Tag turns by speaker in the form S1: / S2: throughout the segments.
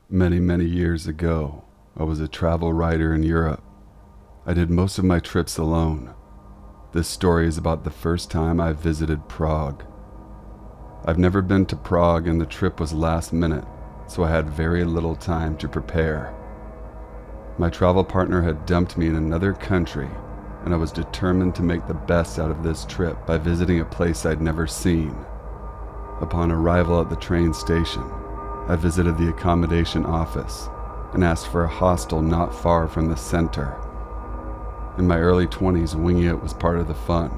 S1: Many, many years ago, I was a travel writer in Europe. I did most of my trips alone. This story is about the first time I visited Prague. I've never been to Prague and the trip was last minute, so I had very little time to prepare. My travel partner had dumped me in another country, and I was determined to make the best out of this trip by visiting a place I'd never seen. Upon arrival at the train station, I visited the accommodation office and asked for a hostel not far from the center. In my early 20s, winging it was part of the fun.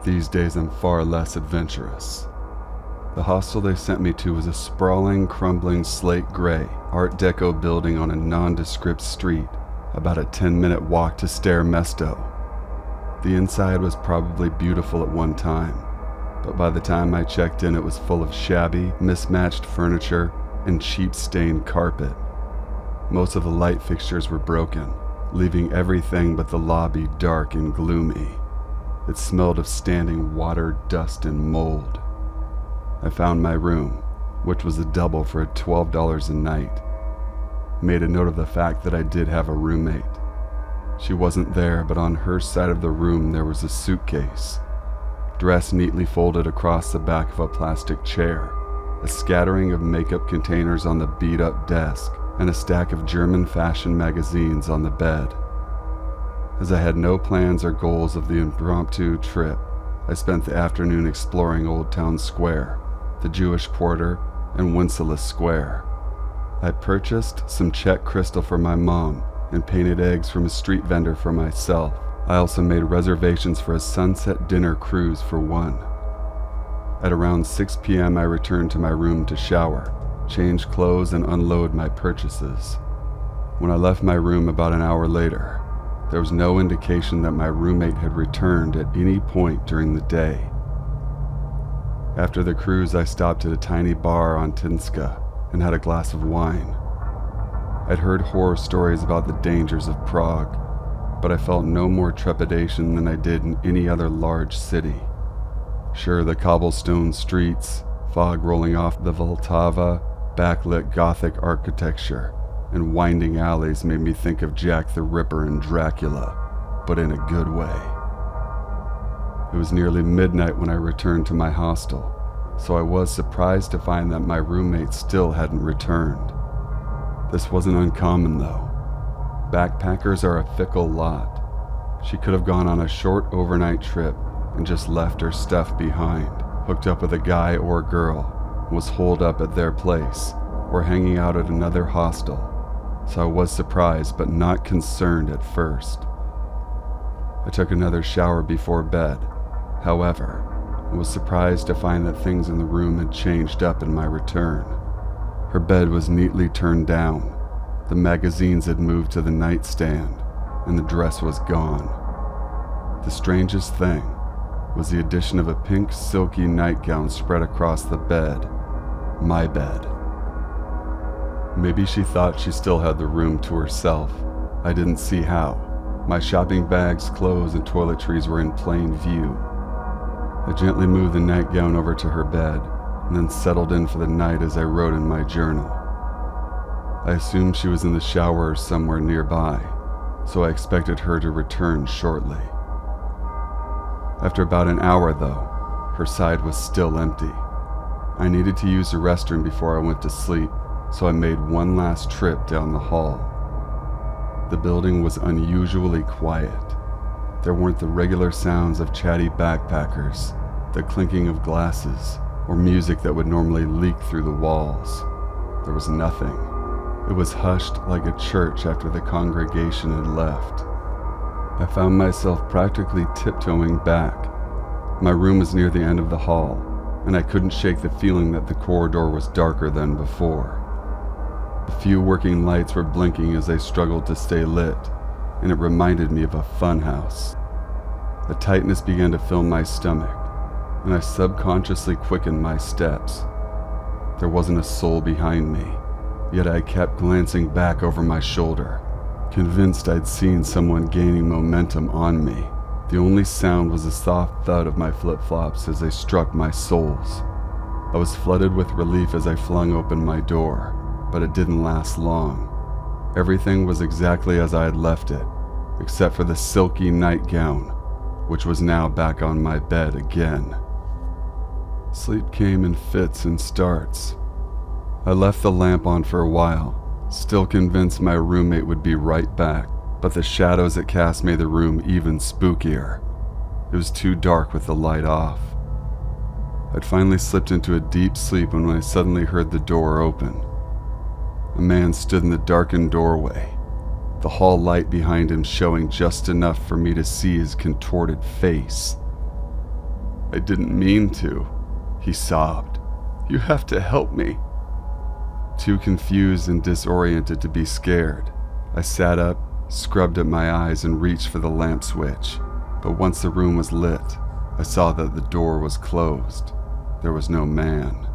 S1: These days, I'm far less adventurous. The hostel they sent me to was a sprawling, crumbling slate gray Art Deco building on a nondescript street, about a 10-minute walk to Stare Mesto. The inside was probably beautiful at one time, but by the time I checked in, it was full of shabby, mismatched furniture and cheap stained carpet. Most of the light fixtures were broken, leaving everything but the lobby dark and gloomy. It smelled of standing water, dust, and mold. I found my room, which was a double for $12 a night. Made a note of the fact that I did have a roommate. She wasn't there, but on her side of the room there was a suitcase, dress neatly folded across the back of a plastic chair, a scattering of makeup containers on the beat-up desk, and a stack of German fashion magazines on the bed. As I had no plans or goals of the impromptu trip, I spent the afternoon exploring Old Town Square, the Jewish Quarter, and Wenceslas Square. I purchased some Czech crystal for my mom and painted eggs from a street vendor for myself. I also made reservations for a sunset dinner cruise for one. At around 6 p.m. I returned to my room to shower, change clothes, and unload my purchases. When I left my room about an hour later, there was no indication that my roommate had returned at any point during the day. After the cruise, I stopped at a tiny bar on Tinska and had a glass of wine. I'd heard horror stories about the dangers of Prague, but I felt no more trepidation than I did in any other large city. Sure, the cobblestone streets, fog rolling off the Vltava, backlit Gothic architecture, and winding alleys made me think of Jack the Ripper and Dracula, but in a good way. It was nearly midnight when I returned to my hostel, so I was surprised to find that my roommate still hadn't returned. This wasn't uncommon though. Backpackers are a fickle lot. She could have gone on a short overnight trip and just left her stuff behind, hooked up with a guy or girl, was holed up at their place, or hanging out at another hostel, so I was surprised but not concerned at first. I took another shower before bed. However, I was surprised to find that things in the room had changed up in my return. Her bed was neatly turned down, the magazines had moved to the nightstand, and the dress was gone. The strangest thing was the addition of a pink silky nightgown spread across the bed. My bed. Maybe she thought she still had the room to herself. I didn't see how. My shopping bags, clothes, and toiletries were in plain view. I gently moved the nightgown over to her bed and then settled in for the night as I wrote in my journal. I assumed she was in the shower or somewhere nearby, so I expected her to return shortly. After about an hour, though, her side was still empty. I needed to use the restroom before I went to sleep, so I made one last trip down the hall. The building was unusually quiet. There weren't the regular sounds of chatty backpackers, the clinking of glasses, or music that would normally leak through the walls. There was nothing. It was hushed like a church after the congregation had left. I found myself practically tiptoeing back. My room was near the end of the hall, and I couldn't shake the feeling that the corridor was darker than before. A few working lights were blinking as I struggled to stay lit, and it reminded me of a funhouse. A tightness began to fill my stomach, and I subconsciously quickened my steps. There wasn't a soul behind me, yet I kept glancing back over my shoulder, convinced I'd seen someone gaining momentum on me. The only sound was the soft thud of my flip-flops as they struck my soles. I was flooded with relief as I flung open my door. but it didn't last long. Everything was exactly as I had left it, except for the silky nightgown, which was now back on my bed again. Sleep came in fits and starts. I left the lamp on for a while, still convinced my roommate would be right back, but the shadows it cast made the room even spookier. It was too dark with the light off. I'd finally slipped into a deep sleep when I suddenly heard the door open. A man stood in the darkened doorway, the hall light behind him showing just enough for me to see his contorted face. "I didn't mean to," he sobbed. "You have to help me." Too confused and disoriented to be scared, I sat up, scrubbed at my eyes, and reached for the lamp switch. But once the room was lit, I saw that the door was closed. There was no man.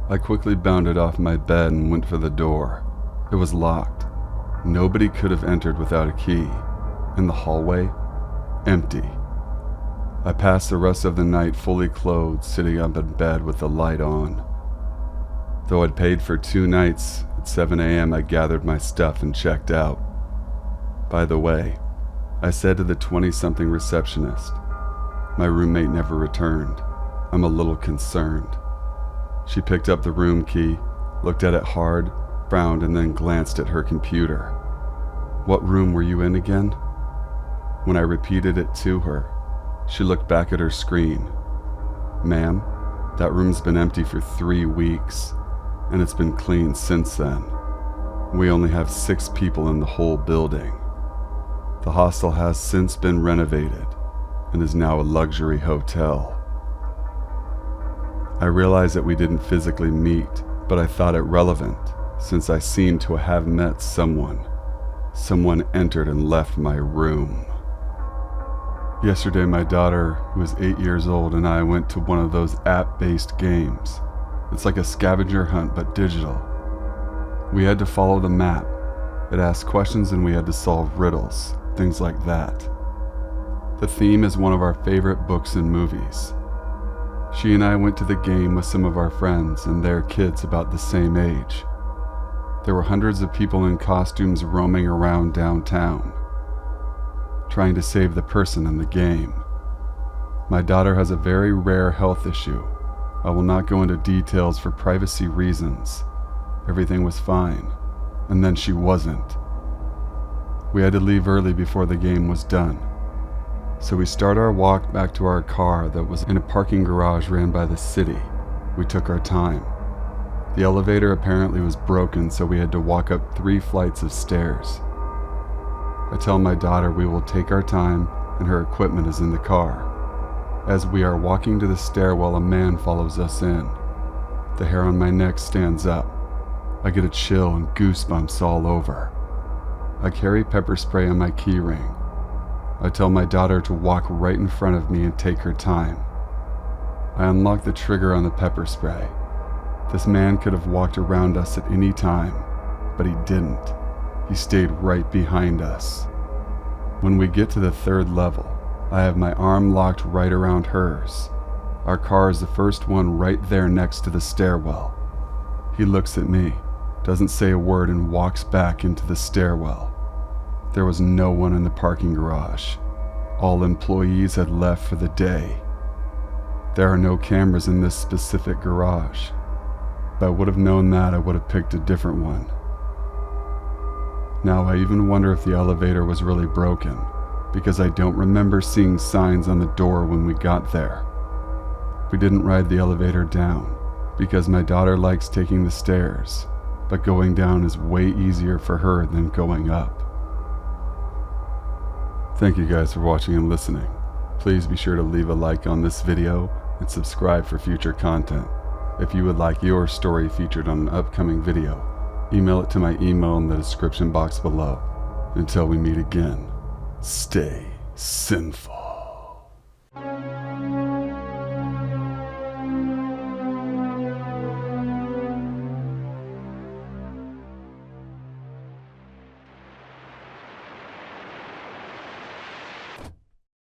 S1: I quickly bounded off my bed and went for the door. It was locked. Nobody could have entered without a key. And the hallway? Empty. I passed the rest of the night fully clothed, sitting up in bed with the light on. Though I'd paid for 2 nights, at 7 a.m. I gathered my stuff and checked out. By the way, I said to the 20-something receptionist, "My roommate never returned. I'm a little concerned." She picked up the room key, looked at it hard, frowned, and then glanced at her computer. "What room were you in again?" When I repeated it to her, she looked back at her screen. "Ma'am, that room's been empty for 3 weeks, and it's been cleaned since then. We only have 6 people in the whole building. The hostel has since been renovated and is now a luxury hotel." I realized that we didn't physically meet, but I thought it relevant since I seemed to have met someone. Someone entered and left my room. Yesterday, my daughter, who is 8 years old, and I went to one of those app-based games. It's like a scavenger hunt, but digital. We had to follow the map. It asked questions and we had to solve riddles, things like that. The theme is one of our favorite books and movies. She and I went to the game with some of our friends and their kids about the same age. There were hundreds of people in costumes roaming around downtown, trying to save the person in the game. My daughter has a very rare health issue. I will not go into details for privacy reasons. Everything was fine, and then she wasn't. We had to leave early before the game was done. So we start our walk back to our car that was in a parking garage ran by the city. We took our time. The elevator apparently was broken, so we had to walk up 3 flights of stairs. I tell my daughter we will take our time and her equipment is in the car. As we are walking to the stairwell, a man follows us in. The hair on my neck stands up. I get a chill and goosebumps all over. I carry pepper spray on my key ring. I tell my daughter to walk right in front of me and take her time. I unlock the trigger on the pepper spray. This man could have walked around us at any time, but he didn't. He stayed right behind us. When we get to the 3rd level, I have my arm locked right around hers. Our car is the first one right there next to the stairwell. He looks at me, doesn't say a word, and walks back into the stairwell. There was no one in the parking garage. All employees had left for the day. There are no cameras in this specific garage. If I would have known that, I would have picked a different one. Now I even wonder if the elevator was really broken, because I don't remember seeing signs on the door when we got there. We didn't ride the elevator down, because my daughter likes taking the stairs, but going down is way easier for her than going up. Thank you guys for watching and listening. Please be sure to leave a like on this video and subscribe for future content. If you would like your story featured on an upcoming video, email it to my email in the description box below. Until we meet again, stay sinful.